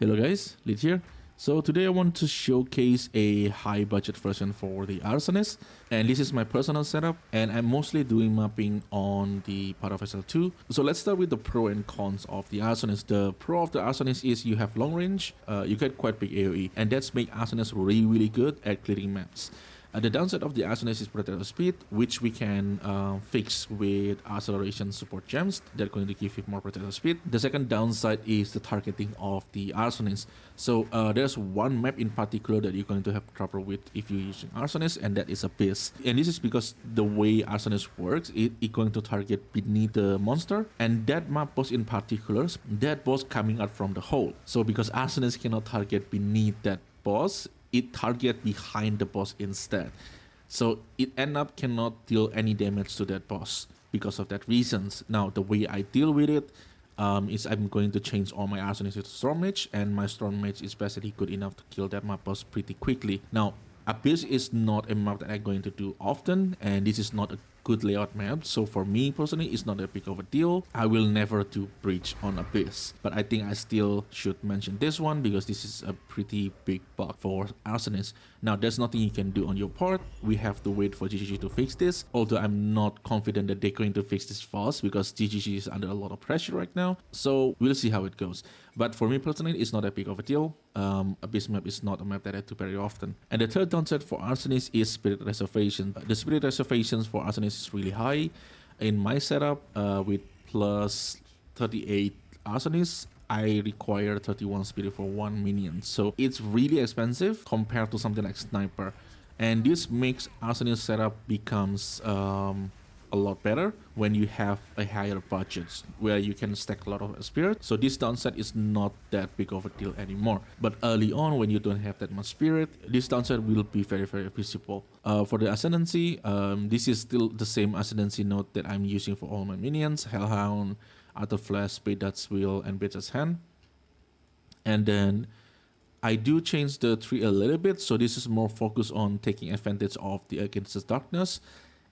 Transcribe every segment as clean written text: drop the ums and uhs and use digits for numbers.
Hello guys, Lid here. So today I want to showcase a high budget version for the Arsonist, and this is my personal setup, and I'm mostly doing mapping on the part of SL2. So let's start with the pro and cons of the Arsonist. The pro of the Arsonist is you have long range, you get quite big AoE, and that's make Arsonist really good at clearing maps. The downside of the Arsonist is projectile speed, which we can fix with acceleration support gems. They're going to give you more projectile speed. The second downside is the targeting of the Arsonist. So there's one map in particular that you're going to have trouble with if you're using Arsonist, and that is Abyss. And this is because the way Arsonist works, it's going to target beneath the monster, and that map boss in particular, that boss coming out from the hole. So because Arsonist cannot target beneath that boss, it target behind the boss instead. So it end up cannot deal any damage to that boss because of that reasons. Now the way I deal with it is I'm going to change all my Arsonist to Storm Mage, and my Storm Mage is basically good enough to kill that map boss pretty quickly. Now Abyss is not a map that I'm going to do often, and this is not a good layout map, so for me personally it's not a big of a deal. I will never do Breach on Abyss, but I think I still should mention this one because this is a pretty big bug for Arsonist. Now there's nothing you can do on your part, we have to wait for GGG to fix this, although I'm not confident that they're going to fix this fast because GGG is under a lot of pressure right now, so we'll see how it goes. But for me personally it's not a big of a deal. Abyss map is not a map that I do very often. And the third downside for Arsonist is Spirit Reservation. The Spirit Reservations for Arsonist is really high. In my setup with plus 38 Arsonist, I require 31 Spirit for one minion. So it's really expensive compared to something like Sniper. And this makes Arsonist setup becomes a lot better when you have a higher budget where you can stack a lot of spirit. So this downside is not that big of a deal anymore. But early on when you don't have that much spirit, this downside will be very visible. For the Ascendancy, this is still the same Ascendancy node that I'm using for all my minions: Hellhound, Arthur Flask, Bedard's Will, and Bedard's Hand. And then I do change the tree a little bit, so this is more focused on taking advantage of the Against the Darkness.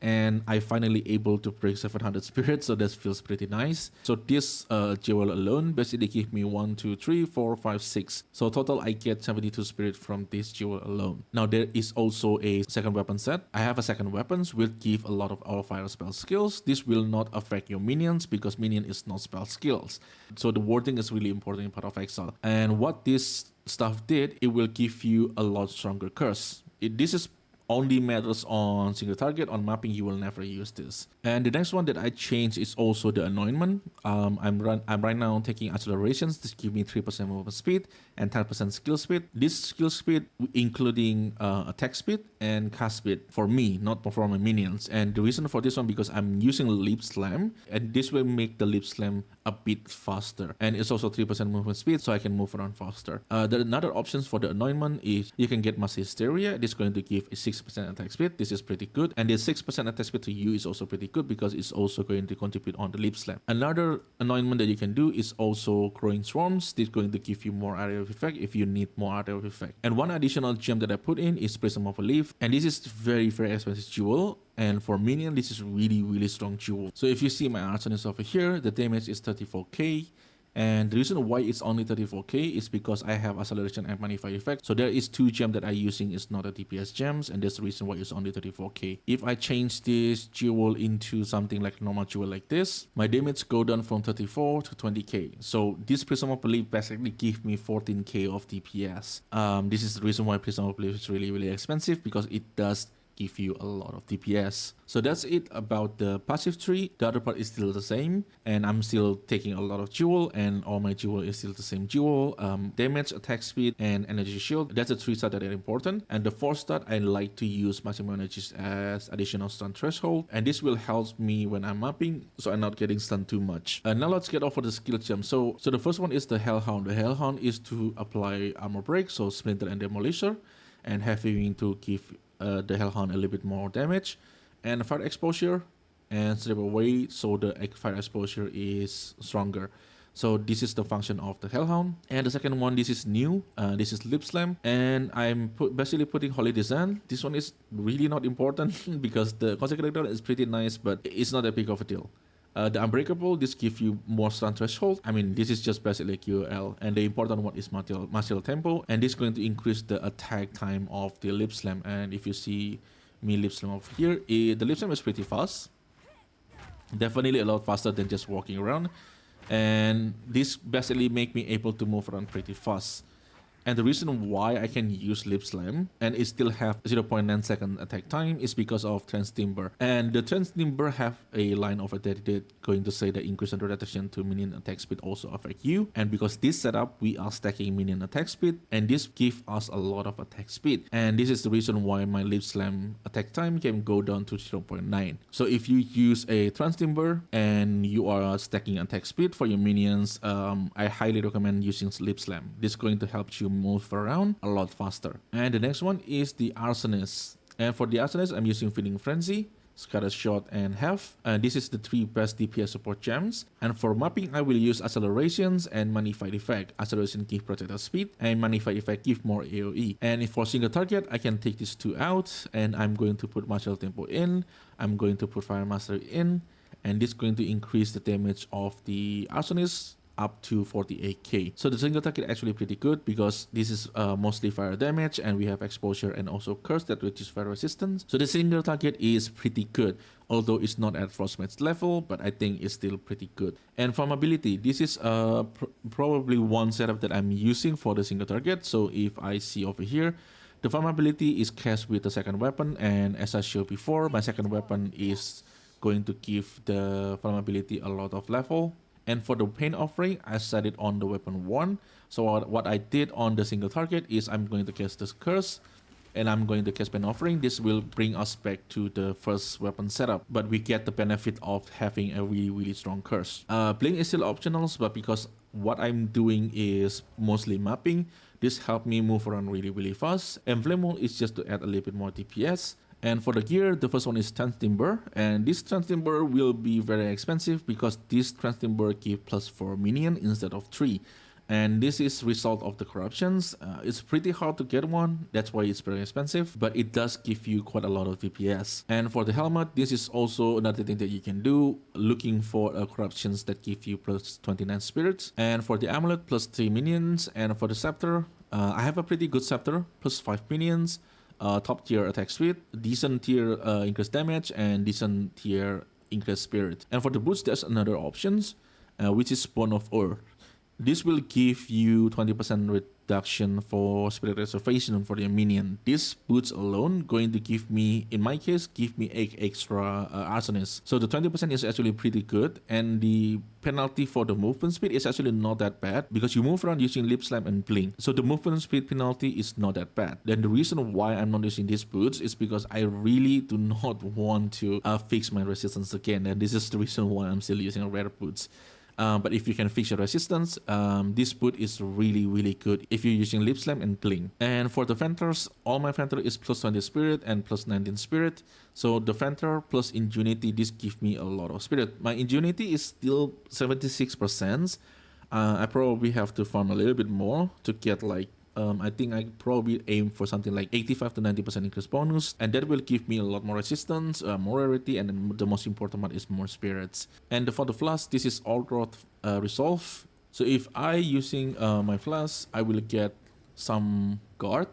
And I finally able to break 700 spirit, so that feels pretty nice. So this jewel alone basically give me 1, 2, 3, 4, 5, 6. So total I get 72 spirit from this jewel alone. Now there is also a second weapon set. I have a second weapons will give a lot of auto fire spell skills. This will not affect your minions because minion is not spell skills. So the wording is really important in Path of Exile. And what this stuff did, it will give you a lot stronger curse. This is only matters on single target. On mapping you will never use this. And the next one that I changed is also the anointment. I'm right now taking accelerations. This give me 3% movement speed and 10% skill speed. This skill speed including attack speed and cast speed for me, not for my minions. And the reason for this one because I'm using Leap Slam, and this will make the Leap Slam a bit faster. And it's also 3% movement speed, so I can move around faster. The another options for the anointment is you can get Mass Hysteria. This is going to give a 6% attack speed. This is pretty good, and the 6% attack speed to you is also pretty good because it's also going to contribute on the Leap Slam. Another anointment that you can do is also Growing Swarms. This is going to give you more area of effect if you need more area of effect. And one additional gem that I put in is Prism of Belief, and this is very expensive jewel. And for minion, this is really strong jewel. So if you see my Arsonist over here, the damage is 34k. And the reason why it's only 34k is because I have acceleration and magnify effect. So there is two gems that I'm using is not a DPS gems, and that's the reason why it's only 34k. If I change this jewel into something like normal jewel like this, my damage go down from 34 to 20k. So this Prism of Belief basically give me 14k of DPS. This is the reason why Prism of Belief is really expensive, because it does give you a lot of DPS. So that's it about the passive tree. The other part is still the same, and I'm still taking a lot of jewel, and all my jewel is still the same jewel. Damage, attack speed, and energy shield. That's the three stats that are important. And the fourth stat, I like to use maximum energies as additional stun threshold, and this will help me when I'm mapping, so I'm not getting stunned too much. Now let's get off of the skill gem. So the first one is the Hellhound. The Hellhound is to apply armor break, so Splinter and Demolisher, and having to give the Hellhound a little bit more damage, and fire exposure and strip away, so the fire exposure is stronger. So this is the function of the Hellhound. And the second one, this is new. This is Leap Slam, and I'm basically putting Holy Descent. This one is really not important because the consecutive is pretty nice, but it's not that big of a deal. The Unbreakable, this gives you more stun threshold. I mean, this is just basically QL. And the important one is martial tempo. And this is going to increase the attack time of the lip slam. And if you see me lip slam over here, the lip slam is pretty fast. Definitely a lot faster than just walking around. And this basically make me able to move around pretty fast. And the reason why I can use Lip Slam and it still have 0.9 second attack time is because of Trance Timber. And the Trance Timber have a line over there that going to say that increase under reduction to minion attack speed also affect you. And because this setup, we are stacking minion attack speed and this give us a lot of attack speed. And this is the reason why my Lip Slam attack time can go down to 0.9. So if you use a Trance Timber and you are stacking attack speed for your minions, I highly recommend using Lip Slam. This is going to help you move around a lot faster. And the next one is the Arsonist. And for the Arsonist, I'm using Feeding Frenzy, Scattered Shot, and Half. And this is the 3 best DPS support gems. And for mapping, I will use Accelerations and Magnified Effect. Acceleration give projectile speed, and Magnified Effect give more AoE. And if for single target, I can take these two out, and I'm going to put Martial Tempo in, I'm going to put Fire Mastery in, and this is going to increase the damage of the Arsonist up to 48k. So the single target actually pretty good because this is mostly fire damage and we have exposure and also curse that reduces fire resistance. So the single target is pretty good, although it's not at Frostmate's level, but I think it's still pretty good. And farmability, this is probably one setup that I'm using for the single target. So if I see over here, the farmability is cast with the second weapon, and as I showed before, my second weapon is going to give the farmability a lot of level. And for the Pain Offering, I set it on the weapon 1. So what I did on the single target is I'm going to cast this curse and I'm going to cast Pain Offering. This will bring us back to the first weapon setup, but we get the benefit of having a really strong curse. Blink is still optional, but because what I'm doing is mostly mapping, this helped me move around really fast. And Flame Wall is just to add a little bit more DPS. And for the gear, the first one is Trance Timber, and this Trance Timber will be very expensive because this Trance Timber give +4 minion instead of 3. And this is result of the corruptions. It's pretty hard to get one, that's why it's very expensive, but it does give you quite a lot of DPS. And for the helmet, this is also another thing that you can do, looking for corruptions that give you +29 spirits. And for the amulet, +3 minions. And for the scepter, I have a pretty good scepter, +5 minions. Top tier attack speed, decent tier increased damage, and decent tier increased spirit. And for the boots, there's another options, which is Bone of Earth. This will give you 20% reduction for spirit reservation for your minion. This boots alone going to give me, in my case, give me 8 extra Arsonist. So the 20% is actually pretty good, and the penalty for the movement speed is actually not that bad because you move around using Lip Slam and Blink. So the movement speed penalty is not that bad. Then the reason why I'm not using these boots is because I really do not want to fix my resistance again, and this is the reason why I'm still using rare boots. But if you can fix your resistance, this boot is really good if you're using Lip Slam and Blink. And for the Venters, all my Venter is +20 spirit and +19 spirit. So the Venter plus Ingenuity, this gives me a lot of spirit. My Ingenuity is still 76%. I probably have to farm a little bit more to get like I think I probably aim for something like 85 to 90% increase bonus, and that will give me a lot more resistance, more rarity, and then the most important one is more spirits. And for the Flask, this is all growth resolve. So if I using my Flask, I will get some guard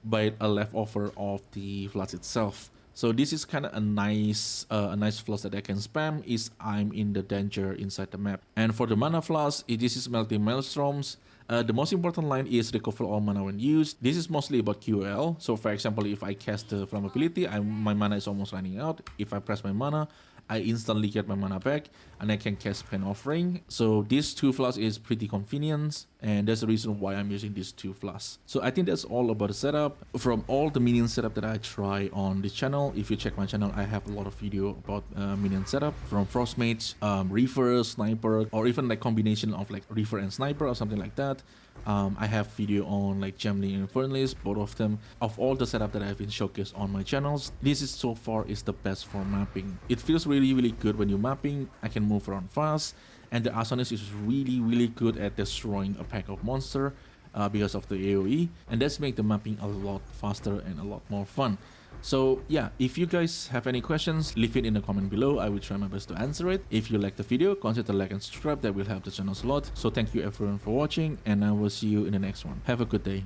by a leftover of the Flask itself. So this is kind of a nice flask that I can spam is I'm in the danger inside the map. And for the mana flask, this is Melting Maelstroms. The most important line is recover all mana when used. This is mostly about QL. So for example, if I cast the Flammability, my mana is almost running out. If I press my mana, I instantly get my mana back and I can cast Pain Offering. So these two flasks is pretty convenient, and that's the reason why I'm using these two flasks. So I think that's all about the setup. From all the minion setup that I try on this channel, if you check my channel, I have a lot of video about minion setup from Frostmage, Reaver, Sniper, or even like combination of like Reaver and Sniper or something like that. I have video on like Gemini and Infernalist, both of them. Of all the setup that I've been showcased on my channels, this is so far is the best for mapping. It feels really good when you're mapping. I can move around fast, and the Arsonist is really good at destroying a pack of monster because of the AoE, and that's make the mapping a lot faster and a lot more fun. So yeah, if you guys have any questions, leave it in the comment below. I will try my best to answer it. If you like the video, consider like and subscribe. That will help the channel a lot. So thank you everyone for watching, and I will see you in the next one. Have a good day.